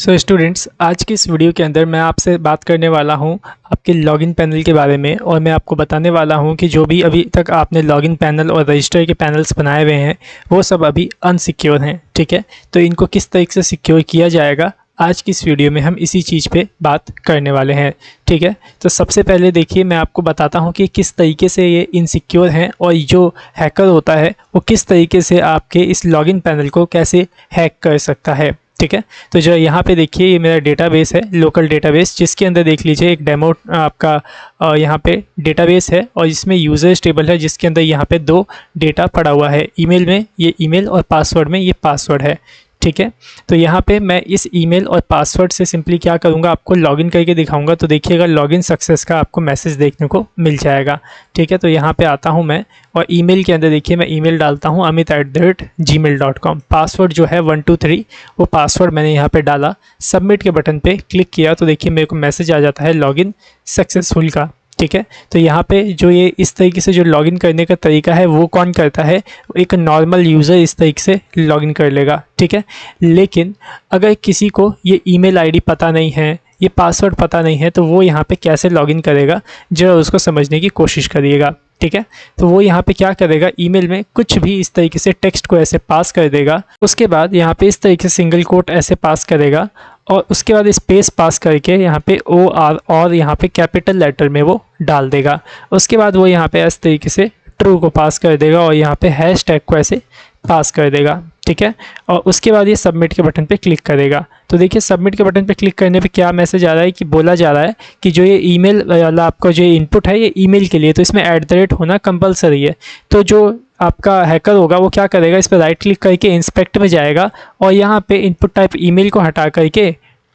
So students, आज की इस वीडियो के अंदर मैं आपसे बात करने वाला हूं आपके लॉगिन पैनल के बारे में। और मैं आपको बताने वाला हूं कि जो भी अभी तक आपने लॉगिन पैनल और रजिस्टर के पैनल्स बनाए हुए हैं वो सब अभी अनसिक्योर हैं। ठीक है, तो इनको किस तरीके से सिक्योर किया जाएगा, आज की इस वीडियो में हम इसी चीज़ पे बात करने वाले हैं। ठीक है, तो सबसे पहले देखिए मैं आपको बताता हूं कि किस तरीके से ये इनसिक्योर हैं और जो हैकर होता है वो किस तरीके से आपके इस लॉगिन पैनल को कैसे हैक कर सकता है। ठीक है, तो जो यहाँ पे देखिए ये मेरा डेटाबेस है, लोकल डेटाबेस, जिसके अंदर देख लीजिए एक डेमो आपका यहाँ पे डेटाबेस है और इसमें यूज़र्स टेबल है जिसके अंदर यहाँ पे दो डेटा पड़ा हुआ है। ईमेल में ये ईमेल और पासवर्ड में ये पासवर्ड है। ठीक है, तो यहाँ पे मैं इस ईमेल और पासवर्ड से सिंपली क्या करूँगा, आपको लॉगिन करके दिखाऊंगा। तो देखिएगा लॉगिन सक्सेस का आपको मैसेज देखने को मिल जाएगा। ठीक है, तो यहाँ पे आता हूँ मैं और ईमेल के अंदर देखिए मैं ईमेल डालता हूँ amit@gmail.com। पासवर्ड जो है 123 वो पासवर्ड मैंने यहाँ पे डाला, सबमिट के बटन पे क्लिक किया तो देखिए मेरे को मैसेज आ जाता है लॉगिन सक्सेसफुल का। ठीक है, तो यहाँ पे जो ये इस तरीके से जो लॉगिन करने का तरीका है वो कौन करता है, एक नॉर्मल यूज़र इस तरीके से लॉगिन कर लेगा। ठीक है, लेकिन अगर किसी को ये ईमेल आईडी पता नहीं है, ये पासवर्ड पता नहीं है, तो वो यहाँ पे कैसे लॉगिन करेगा जरा उसको समझने की कोशिश करिएगा। ठीक है, तो वो यहाँ पे क्या करेगा, ईमेल में कुछ भी इस तरीके से टेक्स्ट को ऐसे पास कर देगा, उसके बाद यहाँ पे इस तरीके से सिंगल कोट ऐसे पास करेगा और उसके बाद स्पेस पास करके यहाँ पे OR और यहाँ पे कैपिटल लेटर में वो डाल देगा। उसके बाद वो यहाँ पे इस तरीके से ट्रू को पास कर देगा और यहाँ पे हैशटैग को ऐसे पास कर देगा। ठीक है, और उसके बाद ये सबमिट के बटन पे क्लिक करेगा। तो देखिए सबमिट के बटन पे क्लिक करने पे क्या मैसेज आ रहा है कि बोला जा रहा है कि जो ये ईमेल वाला आपका जो इनपुट है ये ईमेल के लिए, तो इसमें @ होना कंपलसरी है। तो जो आपका हैकर होगा वो क्या करेगा, इस पर राइट क्लिक करके इंस्पेक्ट में जाएगा और यहाँ पे इनपुट टाइप ईमेल को हटा करके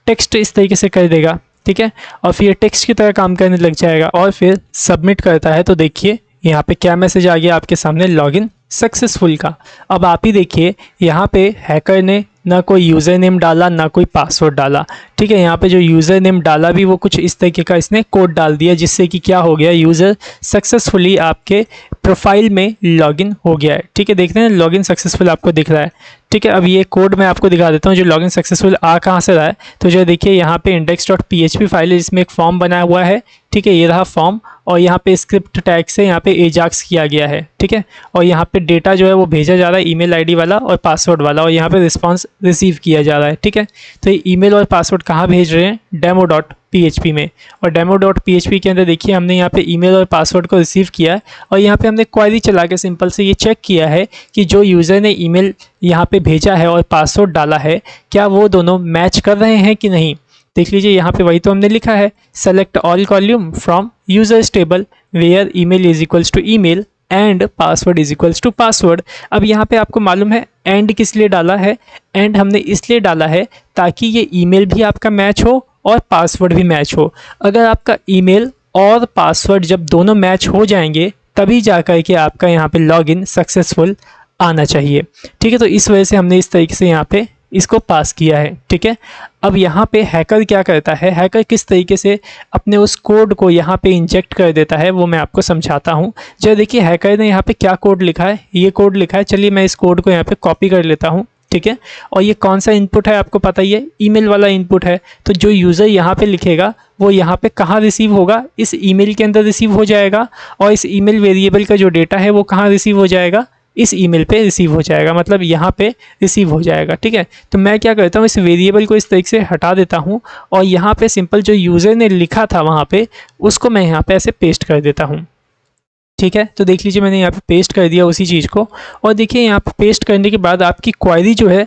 टेक्स्ट इस तरीके से कर देगा। ठीक है, और फिर टेक्स्ट की तरह काम करने लग जाएगा और फिर सबमिट करता है। तो देखिए यहाँ पे क्या मैसेज आ गया आपके सामने, लॉगिन सक्सेसफुल का। अब आप ही देखिए यहाँ पे हैकर ने ना कोई यूज़र नेम डाला ना कोई पासवर्ड डाला। ठीक है, यहाँ पे जो यूज़र नेम डाला भी वो कुछ इस तरीके का इसने कोड डाल दिया जिससे कि क्या हो गया, यूज़र सक्सेसफुली आपके प्रोफाइल में लॉगिन हो गया है। ठीक है, देखते हैं लॉगिन सक्सेसफुल आपको दिख रहा है। ठीक है, अब ये कोड मैं आपको दिखा देता हूँ जो लॉगिन सक्सेसफुल आ कहाँ से रहा है। तो जो देखिए यहाँ पे index.php फाइल है जिसमें एक फॉर्म बना हुआ है। ठीक है, ये रहा फॉर्म और यहाँ पे स्क्रिप्ट टैग से यहाँ पे एजाक्स किया गया है। ठीक है, और यहाँ पे डेटा जो है वो भेजा जा रहा है ईमेल आईडी वाला और पासवर्ड वाला, और यहाँ पे रिस्पांस रिसीव किया जा रहा है। ठीक है, तो ये ईमेल और पासवर्ड कहाँ भेज रहे हैं, demo.php में। और demo.php के अंदर देखिए हमने यहाँ पे ईमेल और पासवर्ड को रिसीव किया है और यहाँ पे हमने क्वेरी चला के सिंपल से ये चेक किया है कि जो यूज़र ने ईमेल यहाँ पे भेजा है और पासवर्ड डाला है क्या वो दोनों मैच कर रहे हैं कि नहीं। देख लीजिए यहाँ पे वही तो हमने लिखा है, select all column from users table where email is equals to email and password is equals to password. अब यहाँ पे आपको मालूम है एंड किस लिए डाला है, एंड हमने इसलिए डाला है ताकि ये ईमेल भी आपका मैच हो और पासवर्ड भी मैच हो। अगर आपका ईमेल और पासवर्ड जब दोनों मैच हो जाएंगे तभी जा कर के आपका यहाँ पे लॉगिन सक्सेसफुल आना चाहिए। ठीक है, तो इस वजह से हमने इस तरीके से यहाँ पे इसको पास किया है। ठीक है, अब यहाँ पे हैकर क्या करता है, हैकर किस तरीके से अपने उस कोड को यहाँ पे इंजेक्ट कर देता है वो मैं आपको समझाता हूँ। जब देखिए हैकर ने यहाँ पे क्या कोड लिखा है, ये कोड लिखा है। चलिए मैं इस कोड को यहाँ पे कॉपी कर लेता हूँ। ठीक है, और ये कौन सा इनपुट है आपको पता ही है, ईमेल वाला इनपुट है। तो जो यूज़र यहाँ पे लिखेगा वो यहाँ पे कहाँ रिसीव होगा, इस ईमेल के अंदर रिसीव हो जाएगा और इस ईमेल वेरिएबल का जो डेटा है वो कहाँ रिसीव हो जाएगा, इस ईमेल पे रिसीव हो जाएगा, मतलब यहाँ पे रिसीव हो जाएगा। ठीक है, तो मैं क्या करता हूँ, इस वेरिएबल को इस तरीके से हटा देता हूँ और यहाँ पे सिंपल जो यूज़र ने लिखा था वहाँ पे उसको मैं यहाँ पे ऐसे पेस्ट कर देता हूँ। ठीक है, तो देख लीजिए मैंने यहाँ पे पेस्ट कर दिया उसी चीज़ को। और देखिए यहाँ पे पेस्ट करने के बाद आपकी क्वेरी जो है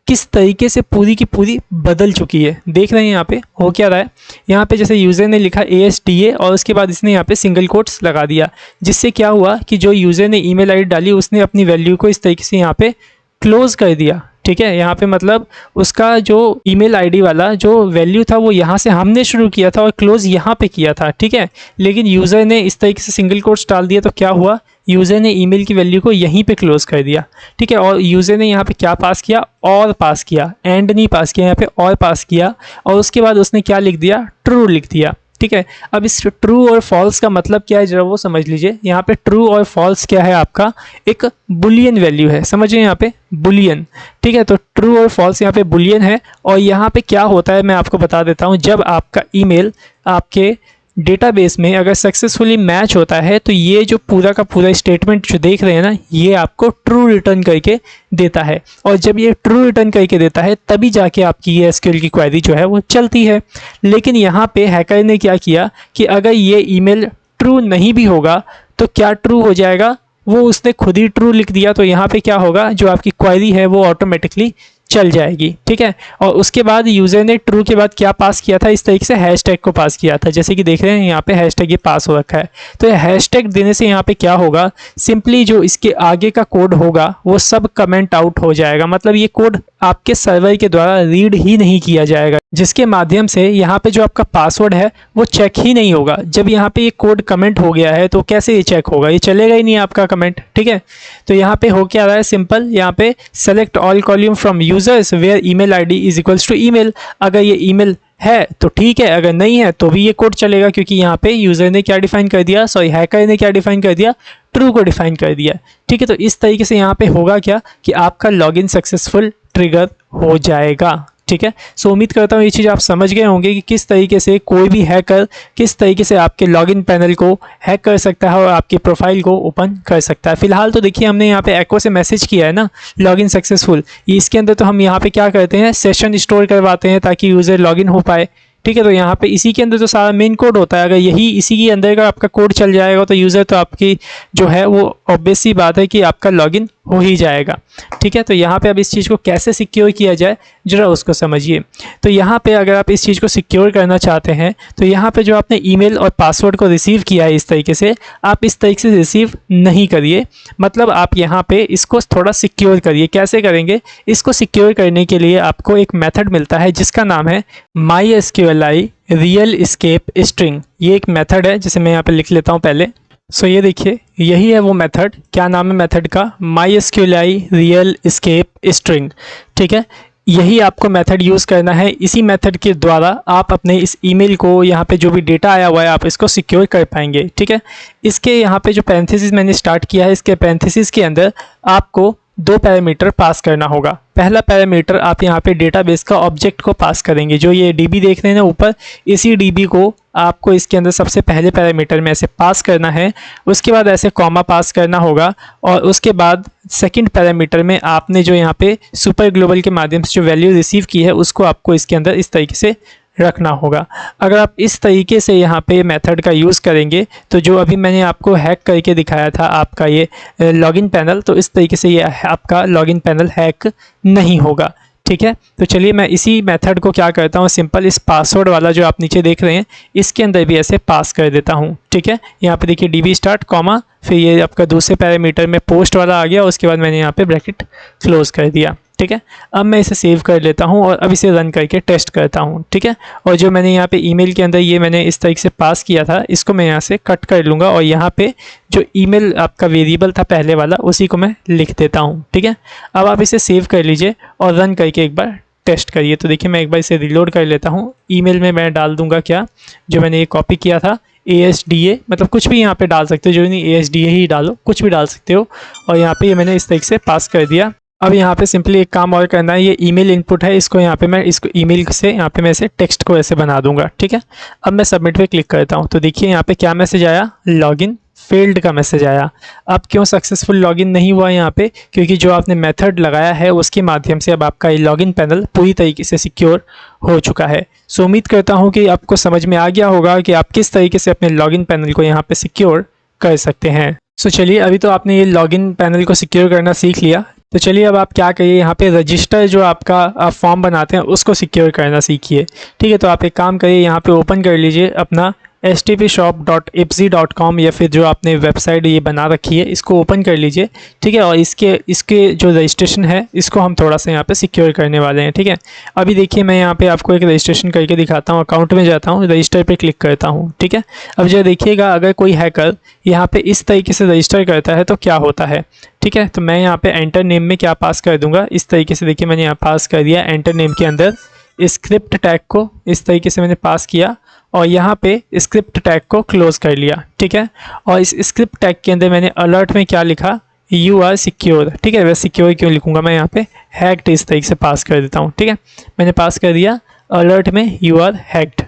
किस तरीके से पूरी की पूरी बदल चुकी है। देख रहे हैं यहाँ पे हो क्या रहा है, यहाँ पे जैसे यूज़र ने लिखा ASDA और उसके बाद इसने यहाँ पे सिंगल कोट्स लगा दिया, जिससे क्या हुआ कि जो यूज़र ने ईमेल आईडी डाली उसने अपनी वैल्यू को इस तरीके से यहाँ पे क्लोज कर दिया। ठीक है, यहाँ पे मतलब उसका जो ईमेल आईडी वाला जो वैल्यू था वो यहाँ से हमने शुरू किया था और क्लोज यहाँ पे किया था। ठीक है, लेकिन यूज़र ने इस तरीके से सिंगल कोट्स डाल दिया तो क्या हुआ, यूज़र ने ईमेल की वैल्यू को यहीं पे क्लोज कर दिया। ठीक है, और यूज़र ने यहाँ पे क्या पास किया, और पास किया, एंड नहीं पास किया, यहाँ पे और पास किया और उसके बाद उसने क्या लिख दिया, ट्रू लिख दिया। ठीक है। अब इस ट्रू और फॉल्स का मतलब क्या है जरा वो समझ लीजिए। यहाँ पे ट्रू और फॉल्स क्या है, आपका एक बुलियन वैल्यू है, समझिए यहाँ पे बुलियन, ठीक है। तो ट्रू और फॉल्स यहाँ पे बुलियन है। और यहाँ पे क्या होता है मैं आपको बता देता हूँ, जब आपका ईमेल आपके डेटाबेस में अगर सक्सेसफुली मैच होता है तो ये जो पूरा का पूरा स्टेटमेंट जो देख रहे हैं ना, ये आपको ट्रू रिटर्न करके देता है। और जब ये ट्रू रिटर्न करके देता है तभी जाके आपकी ये एसक्यूएल की क्वेरी जो है वो चलती है। लेकिन यहाँ पे हैकर ने क्या किया कि अगर ये ईमेल ट्रू नहीं भी होगा तो क्या ट्रू हो जाएगा, वो उसने खुद ही ट्रू लिख दिया। तो यहाँ पे क्या होगा, जो आपकी क्वेरी है वो ऑटोमेटिकली चल जाएगी, ठीक है। और उसके बाद यूज़र ने ट्रू के बाद क्या पास किया था, इस तरीके से हैशटैग को पास किया था, जैसे कि देख रहे हैं यहाँ पे हैशटैग ये पास हो रखा है। तो ये हैशटैग देने से यहाँ पे क्या होगा, सिंपली जो इसके आगे का कोड होगा वो सब कमेंट आउट हो जाएगा। मतलब ये कोड आपके सर्वर के द्वारा रीड ही नहीं किया जाएगा, जिसके माध्यम से यहाँ पे जो आपका पासवर्ड है वो चेक ही नहीं होगा। जब यहाँ पे ये कोड कमेंट हो गया है तो कैसे ये चेक होगा, ये चलेगा ही नहीं आपका कमेंट, ठीक है। तो यहाँ पे हो क्या रहा है, सिंपल यहाँ पे select all column from users where email ID is equals to email. अगर ये ईमेल है तो ठीक है, अगर नहीं है तो भी ये कोड चलेगा, क्योंकि यहाँ पे यूजर ने क्या डिफाइन कर दिया, सॉरी हैकर ने क्या डिफाइन कर दिया, ट्रू को डिफाइन कर दिया, ठीक है। तो इस तरीके से यहाँ पे होगा क्या कि आपका लॉगिन सक्सेसफुल ट्रिगर हो जाएगा, ठीक है। सो उम्मीद करता हूँ ये चीज़ आप समझ गए होंगे कि किस तरीके से कोई भी हैकर किस तरीके से आपके लॉगिन पैनल को हैक कर सकता है और आपकी प्रोफाइल को ओपन कर सकता है। फिलहाल तो देखिए हमने यहाँ पे एको से मैसेज किया है ना लॉगिन सक्सेसफुल, ये इसके अंदर तो हम यहाँ पे क्या करते हैं, सेशन स्टोर करवाते हैं ताकि यूज़र लॉगिन हो पाए, ठीक है। तो यहाँ पे इसी के अंदर तो सारा मेन कोड होता है। अगर यही इसी के अंदर का आपका कोड चल जाएगा तो यूज़र तो आपकी जो है वो ऑब्वियस सी बात है कि आपका लॉगिन हो ही जाएगा, ठीक है। तो यहाँ पे अब इस चीज़ को कैसे सिक्योर किया जाए जरा उसको समझिए। तो यहाँ पे अगर आप इस चीज़ को सिक्योर करना चाहते हैं तो यहाँ पे जो आपने ईमेल और पासवर्ड को रिसीव किया है इस तरीके से, आप इस तरीके से रिसीव नहीं करिए। मतलब आप यहाँ पे इसको थोड़ा सिक्योर करिए। कैसे करेंगे, इसको सिक्योर करने के लिए आपको एक मेथड मिलता है जिसका नाम है MySQLi रियल एस्केप स्ट्रिंग। ये एक मेथड है जिसे मैं यहाँ पे लिख लेता हूँ पहले। सो ये देखिए यही है वो मेथड। क्या नाम है मेथड का, MySQLi रियल एस्केप स्ट्रिंग, ठीक है। यही आपको मेथड यूज़ करना है। इसी मेथड के द्वारा आप अपने इस ईमेल को, यहाँ पे जो भी डेटा आया हुआ है, आप इसको सिक्योर कर पाएंगे, ठीक है। इसके यहाँ पे जो पैरेंथेसिस मैंने स्टार्ट किया है, इसके पैरेंथेसिस के अंदर आपको दो पैरामीटर पास करना होगा। पहला पैरामीटर आप यहाँ पे डेटाबेस का ऑब्जेक्ट को पास करेंगे, जो ये डीबी देख रहे हैं ना ऊपर, इसी डीबी को आपको इसके अंदर सबसे पहले पैरामीटर में ऐसे पास करना है। उसके बाद ऐसे कॉमा पास करना होगा और उसके बाद सेकंड पैरामीटर में आपने जो यहाँ पे सुपर ग्लोबल के माध्यम से जो वैल्यू रिसीव की है उसको आपको इसके अंदर इस तरीके से रखना होगा। अगर आप इस तरीके से यहाँ पे मेथड का यूज़ करेंगे तो जो अभी मैंने आपको हैक करके दिखाया था आपका ये लॉगिन पैनल, तो इस तरीके से ये आपका लॉगिन पैनल हैक नहीं होगा, ठीक है। तो चलिए मैं इसी मेथड को क्या करता हूँ, सिंपल इस पासवर्ड वाला जो आप नीचे देख रहे हैं इसके अंदर भी ऐसे पास कर देता हूँ, ठीक है। यहाँ पे देखिए डीबी स्टार्ट कॉमा, फिर ये आपका दूसरे पैरामीटर में पोस्ट वाला आ गया, उसके बाद मैंने यहाँ पे ब्रैकेट क्लोज कर दिया, ठीक है। अब मैं इसे सेव कर लेता हूँ और अब इसे रन करके टेस्ट करता हूँ, ठीक है। और जो मैंने यहाँ पे ईमेल के अंदर ये मैंने इस तरीके से पास किया था, इसको मैं यहाँ से कट कर लूँगा और यहाँ पे जो ईमेल आपका वेरिएबल था पहले वाला उसी को मैं लिख देता हूँ, ठीक है। अब आप इसे सेव कर लीजिए और रन करके एक बार टेस्ट करिए। तो देखिए मैं एक बार इसे रिलोड कर लेता हूँ। ईमेल में मैं डाल दूँगा क्या, जो मैंने ये कॉपी किया था ASDA, मतलब कुछ भी यहाँ पे डाल सकते हो, जो नहीं ASDA ही डालो, कुछ भी डाल सकते हो। और यहाँ पे ये मैंने इस तरीके से पास कर दिया। अब यहाँ पे सिंपली एक काम और करना है, ये ईमेल इनपुट है, इसको यहाँ पे मैं इसको ईमेल से यहाँ पे मैं इसे टेक्स्ट को ऐसे बना दूंगा, ठीक है। अब मैं सबमिट पे क्लिक करता हूँ तो देखिए यहाँ पे क्या मैसेज आया, लॉगिन फेल्ड का मैसेज आया। अब क्यों सक्सेसफुल लॉगिन नहीं हुआ यहाँ पे, क्योंकि जो आपने मेथड लगाया है उसके माध्यम से अब आपका ये लॉगिन पैनल पूरी तरीके से सिक्योर हो चुका है। सो उम्मीद करता हूँ कि आपको समझ में आ गया होगा कि आप किस तरीके से अपने लॉगिन पैनल को यहाँ पे सिक्योर कर सकते हैं। सो चलिए अभी तो आपने ये लॉगिन पैनल को सिक्योर करना सीख लिया, तो चलिए अब आप क्या करिए, यहाँ पे रजिस्टर जो आपका आप फॉर्म बनाते हैं उसको सिक्योर करना सीखिए, ठीक है। तो आप एक काम करिए, यहाँ पे ओपन कर लीजिए अपना htpshop.ipsy.com या फिर जो आपने वेबसाइट ये बना रखी है इसको ओपन कर लीजिए, ठीक है। और इसके जो रजिस्ट्रेशन है इसको हम थोड़ा सा यहाँ पे सिक्योर करने वाले हैं, ठीक है। अभी देखिए मैं यहाँ पे आपको एक रजिस्ट्रेशन करके दिखाता हूँ। अकाउंट में जाता हूँ, रजिस्टर पे क्लिक करता हूँ, ठीक है। अब जो देखिएगा अगर कोई हैकर यहाँ पे इस तरीके से रजिस्टर करता है तो क्या होता है, ठीक है। तो मैं यहाँ पे एंटर नेम में क्या पास कर दूंगा, इस तरीके से देखिए मैंने यहाँ पास कर दिया। एंटर नेम के अंदर स्क्रिप्ट टैग को इस तरीके से मैंने पास किया और यहाँ पे स्क्रिप्ट टैग को क्लोज कर लिया, ठीक है। और इस स्क्रिप्ट टैग के अंदर मैंने अलर्ट में क्या लिखा, यू आर सिक्योर, ठीक है। वैसे सिक्योर क्यों लिखूंगा, मैं यहाँ पे हैक्ड इस तरीके से पास कर देता हूँ, ठीक है। मैंने पास कर दिया अलर्ट में यू आर हैक्ड,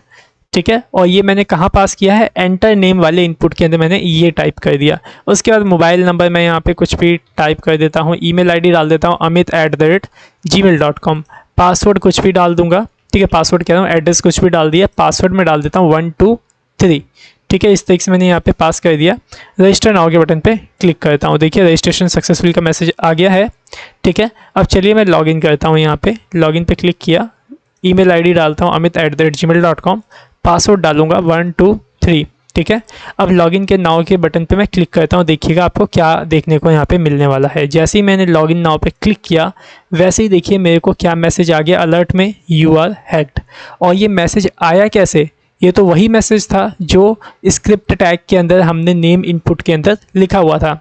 ठीक है। और ये मैंने कहाँ पास किया है, एंटर नेम वाले इनपुट के अंदर मैंने ये टाइप कर दिया। उसके बाद मोबाइल नंबर मैं यहाँ पे कुछ भी टाइप कर देता हूँ, ईमेल आईडी डाल देता हूँ amit@gmail.com, पासवर्ड कुछ भी डाल दूंगा, ठीक है। पासवर्ड कह रहा हूँ, एड्रेस कुछ भी डाल दिया, पासवर्ड में डाल देता हूँ 1 2 3, ठीक है। इस तरीके से मैंने यहाँ पे पास कर दिया। रजिस्टर नाउ के बटन पे क्लिक करता हूँ, देखिए रजिस्ट्रेशन सक्सेसफुल का मैसेज आ गया है, ठीक है। अब चलिए मैं लॉगिन करता हूँ, यहाँ पे लॉगिन पे क्लिक किया, ईमेल आईडी डालता हूँ amit@gmail.com, पासवर्ड डालूंगा 1 2 3, ठीक है। अब लॉगिन के नाउ के बटन पे मैं क्लिक करता हूँ, देखिएगा आपको क्या देखने को यहाँ पे मिलने वाला है। जैसे ही मैंने लॉगिन नाउ पे क्लिक किया वैसे ही देखिए मेरे को क्या मैसेज आ गया, अलर्ट में यू आर हैक्ड। और ये मैसेज आया कैसे, ये तो वही मैसेज था जो स्क्रिप्ट टैग के अंदर हमने नेम इनपुट के अंदर लिखा हुआ था।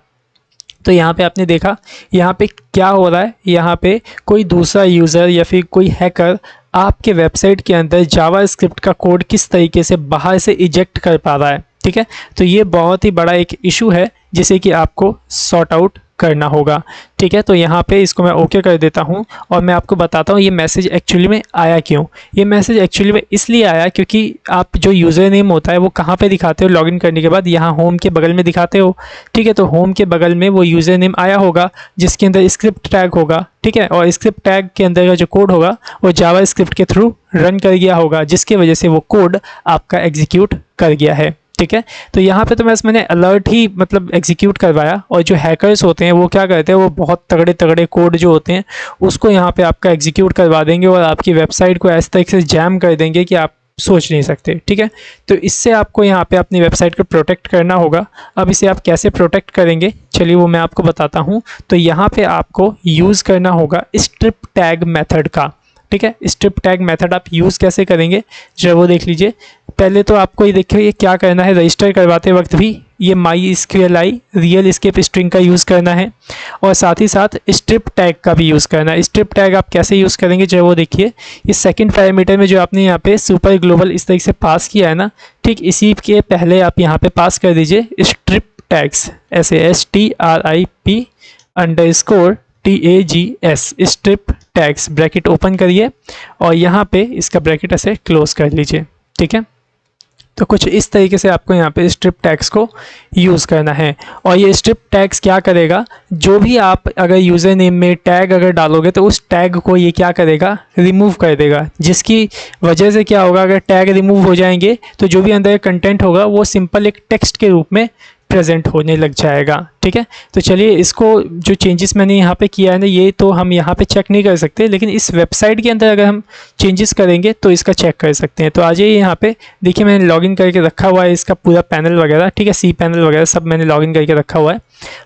तो यहाँ पे आपने देखा यहाँ पे क्या हो रहा है, यहाँ पे कोई दूसरा यूज़र या फिर कोई हैकर आपके वेबसाइट के अंदर जावा स्क्रिप्ट का कोड किस तरीके से बाहर से इजेक्ट कर पा रहा है, ठीक है। तो ये बहुत ही बड़ा एक इशू है जिसे कि आपको सॉर्ट आउट करना होगा, ठीक है। तो यहाँ पे इसको मैं ओके कर देता हूँ और मैं आपको बताता हूँ ये मैसेज एक्चुअली में आया क्यों। ये मैसेज एक्चुअली में इसलिए आया क्योंकि आप जो यूज़र नेम होता है वो कहाँ पे दिखाते हो, लॉगिन करने के बाद यहाँ होम के बगल में दिखाते हो, ठीक है। तो होम के बगल में वो यूज़र नेम आया होगा जिसके अंदर स्क्रिप्ट टैग होगा, ठीक है। और स्क्रिप्ट टैग के अंदर का जो कोड होगा वो जावा स्क्रिप्ट के थ्रू रन कर गया होगा, जिसकी वजह से वो कोड आपका एग्जीक्यूट कर गया है, ठीक है। तो यहाँ पे तो मैंने अलर्ट ही मतलब एग्जीक्यूट करवाया। और जो हैकर्स होते हैं वो क्या करते हैं, वो बहुत तगड़े तगड़े कोड जो होते हैं उसको यहाँ पे आपका एग्जीक्यूट करवा देंगे और आपकी वेबसाइट को ऐसे तरीके से जैम कर देंगे कि आप सोच नहीं सकते, ठीक है। तो इससे आपको यहाँ पे अपनी वेबसाइट को प्रोटेक्ट करना होगा। अब इसे आप कैसे प्रोटेक्ट करेंगे, चलिए वो मैं आपको बताता हूँ। तो यहाँ पे आपको यूज़ करना होगा स्ट्रिप टैग मेथड का, ठीक है। स्ट्रिप टैग मेथड आप यूज़ कैसे करेंगे जरा वो देख लीजिए। पहले तो आपको ये देखिए ये क्या करना है, रजिस्टर करवाते वक्त भी ये MySQLi रियल एस्केप स्ट्रिंग का यूज़ करना है और साथ ही साथ स्ट्रिप टैग का भी यूज़ करना है। स्ट्रिप टैग आप कैसे यूज़ करेंगे जरा वो देखिए। ये सेकंड पैरामीटर में जो आपने यहाँ पे सुपर ग्लोबल इस तरीके से पास किया है ना, ठीक इसी के पहले आप यहाँ पे पास कर दीजिए स्ट्रिप टैग्स, ऐसे STRIP_TAGS strip tags, bracket open करिए और यहाँ पे इसका ब्रैकेट ऐसे क्लोज कर लीजिए, ठीक है। तो कुछ इस तरीके से आपको यहाँ पे स्ट्रिप टैग्स को यूज़ करना है। और ये स्ट्रिप टैग्स क्या करेगा, जो भी आप अगर यूज़र नेम में टैग अगर डालोगे तो उस टैग को ये क्या करेगा, रिमूव कर देगा। जिसकी वजह से क्या होगा, अगर टैग रिमूव हो जाएंगे तो जो भी अंदर कंटेंट होगा वो सिंपल एक टेक्स्ट के रूप में प्रेजेंट होने लग जाएगा, ठीक है। तो चलिए इसको जो चेंजेस मैंने यहाँ पे किया है ना, ये तो हम यहाँ पे चेक नहीं कर सकते, लेकिन इस वेबसाइट के अंदर अगर हम चेंजेस करेंगे तो इसका चेक कर सकते हैं। तो आ जाइए यहाँ पे, देखिए मैंने लॉगिन करके रखा हुआ है इसका पूरा पैनल वगैरह, ठीक है। सी पैनल वगैरह सब मैंने लॉगिन करके रखा हुआ है।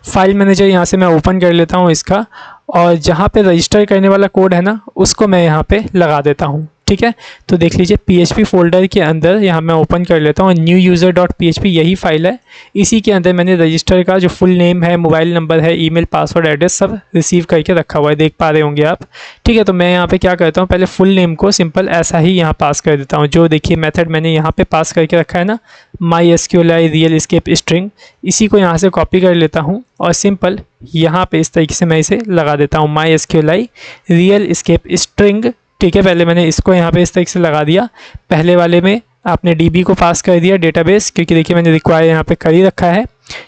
फाइल मैनेजर यहाँ से मैं ओपन कर लेता हूँ इसका, और जहाँ पे रजिस्टर करने वाला कोड है ना उसको मैं यहाँ पे लगा देता हूँ, ठीक है। तो देख लीजिए PHP फोल्डर के अंदर यहाँ मैं ओपन कर लेता हूँ, न्यू यूज़र डॉट PHP यही फाइल है। इसी के अंदर मैंने रजिस्टर का जो फुल नेम है, मोबाइल नंबर है, ईमेल, पासवर्ड, एड्रेस सब रिसीव करके रखा हुआ है, देख पा रहे होंगे आप, ठीक है। तो मैं यहाँ पे क्या करता हूँ, पहले फुल नेम को सिंपल ऐसा ही यहाँ पास कर देता हूँ। जो देखिए मेथड मैंने यहाँ पे पास करके रखा है ना, MySQLi रियल एस्केप स्ट्रिंग, इसी को यहाँ से कॉपी कर लेता हूँ और सिंपल यहाँ पे इस तरीके से मैं इसे लगा देता हूँ, MySQLi रियल एस्केप स्ट्रिंग, ठीक है। पहले मैंने इसको यहाँ पे इस तरीके से लगा दिया। पहले वाले में आपने DB को पास कर दिया, डेटाबेस, क्योंकि देखिए मैंने रिक्वायर यहाँ पे कर ही रखा है,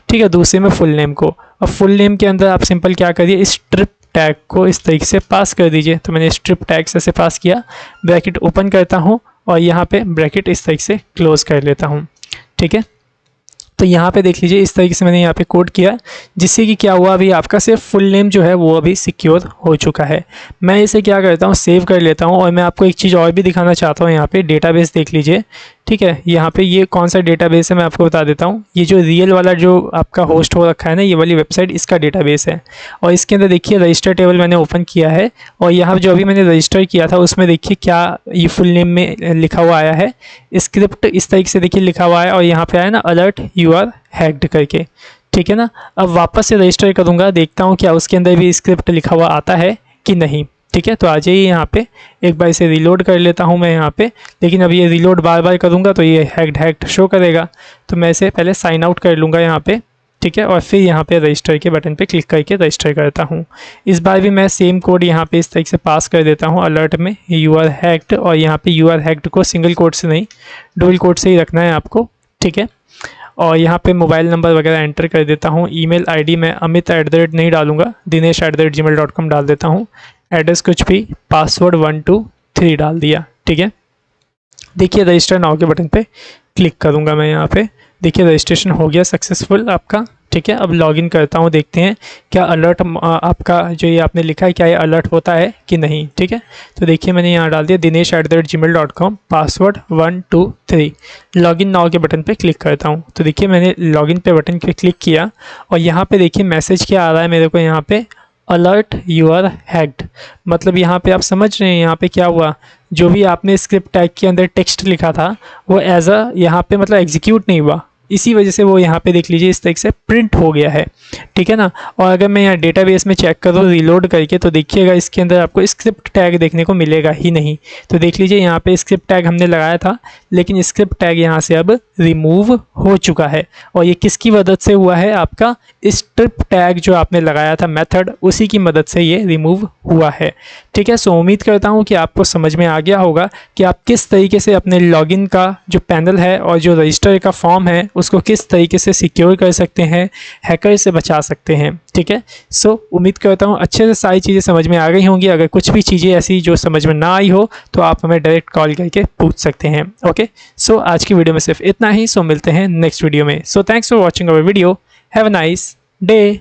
ठीक है। दूसरे में फुल नेम को, और फुल नेम के अंदर आप सिंपल क्या करिए, स्ट्रिप टैग को इस तरीके से पास कर दीजिए। तो मैंने स्ट्रिप टैग से पास किया, ब्रैकेट ओपन करता हूँ और यहाँ पे ब्रैकेट इस तरीके से क्लोज कर लेता हूँ, ठीक है। तो यहाँ पे देख लीजिए इस तरीके से मैंने यहाँ पे कोड किया, जिससे कि क्या हुआ, अभी आपका सिर्फ फुल नेम जो है वो अभी सिक्योर हो चुका है। मैं इसे क्या करता हूँ, सेव कर लेता हूँ। और मैं आपको एक चीज़ और भी दिखाना चाहता हूँ, यहाँ पे डेटाबेस देख लीजिए, ठीक है। यहाँ पे ये कौन सा डेटाबेस है मैं आपको बता देता हूँ। ये जो रियल वाला जो आपका होस्ट हो रखा है ना, ये वाली वेबसाइट, इसका डेटाबेस है। और इसके अंदर देखिए रजिस्टर टेबल मैंने ओपन किया है, और यहाँ जो अभी मैंने रजिस्टर किया था उसमें देखिए क्या ये फुल नेम में लिखा हुआ आया है, स्क्रिप्ट इस तरीके से देखिए लिखा हुआ है, और यहाँ पे आया ना अलर्ट यू आर हैक्ड करके, ठीक है ना। अब वापस से रजिस्टर करूँगा, देखता हूँ क्या उसके अंदर भी स्क्रिप्ट लिखा हुआ आता है कि नहीं, ठीक है। तो आ जाइए यहाँ पे, एक बार इसे रीलोड कर लेता हूँ मैं यहाँ पे, लेकिन अब ये रीलोड बार बार करूँगा तो ये हैक्ड शो करेगा। तो मैं इसे पहले साइन आउट कर लूँगा यहाँ पे, ठीक है, और फिर यहाँ पे रजिस्टर के बटन पे क्लिक करके रजिस्टर करता हूँ। इस बार भी मैं सेम कोड यहाँ पे इस तरीके से पास कर देता हूँ अलर्ट में, यू आर हैक्ड, और यहाँ पे यू आर हैक्ड को सिंगल कोड से नहीं डबल कोड से ही रखना है आपको, ठीक है। और यहाँ पे मोबाइल नंबर वगैरह एंटर कर देता हूँ। ईमेल आईडी मैं अमित@ नहीं डालूँगा, dinesh@gmail.com डाल देता हूँ। एड्रेस कुछ भी, पासवर्ड 123 डाल दिया, ठीक है। देखिए रजिस्टर नाउ के बटन पे क्लिक करूँगा मैं यहाँ पे, देखिए रजिस्ट्रेशन हो गया सक्सेसफुल आपका, ठीक है। अब लॉगिन करता हूँ, देखते हैं क्या अलर्ट आपका जो ये आपने लिखा है क्या ये अलर्ट होता है कि नहीं, ठीक है। तो देखिए मैंने यहाँ डाल दिया dinesh@gmail.com, पासवर्ड 123। लॉगिन नाउ के बटन पे क्लिक करता हूँ। तो देखिए मैंने लॉगिन पे बटन पे क्लिक किया और यहाँ पे देखिए मैसेज क्या आ रहा है मेरे को, यहाँ पे अलर्ट यू आर हैक्ड। मतलब यहाँ पे आप समझ रहे हैं यहाँ पे क्या हुआ, जो भी आपने स्क्रिप्ट टैग के अंदर टेक्स्ट लिखा था वो एज अ यहाँ पे मतलब एग्जीक्यूट नहीं हुआ, इसी वजह से वो यहाँ पे देख लीजिए इस तरीके से प्रिंट हो गया है, ठीक है ना। और अगर मैं यहाँ डेटाबेस में चेक करूँ रीलोड करके तो देखिएगा इसके अंदर आपको स्क्रिप्ट टैग देखने को मिलेगा ही नहीं। तो देख लीजिए यहाँ पे स्क्रिप्ट टैग हमने लगाया था, लेकिन स्क्रिप्ट टैग यहाँ से अब रिमूव हो चुका है। और ये किसकी मदद से हुआ है, आपका स्क्रिप्ट टैग जो आपने लगाया था मेथड, उसी की मदद से ये रिमूव हुआ है, ठीक है। सो उम्मीद करता हूँ कि आपको समझ में आ गया होगा कि आप किस तरीके से अपने लॉगिन का जो पैनल है और जो रजिस्टर का फॉर्म है उसको किस तरीके से सिक्योर कर सकते हैं, हैकर से बचा सकते हैं, ठीक है। सो उम्मीद करता हूँ अच्छे से सारी चीज़ें समझ में आ गई होंगी। अगर कुछ भी चीज़ें ऐसी जो समझ में ना आई हो तो आप हमें डायरेक्ट कॉल करके पूछ सकते हैं, ओके। सो आज की वीडियो में सिर्फ इतना ही। सो मिलते हैं नेक्स्ट वीडियो में। So thanks for watching our video. Have a nice day.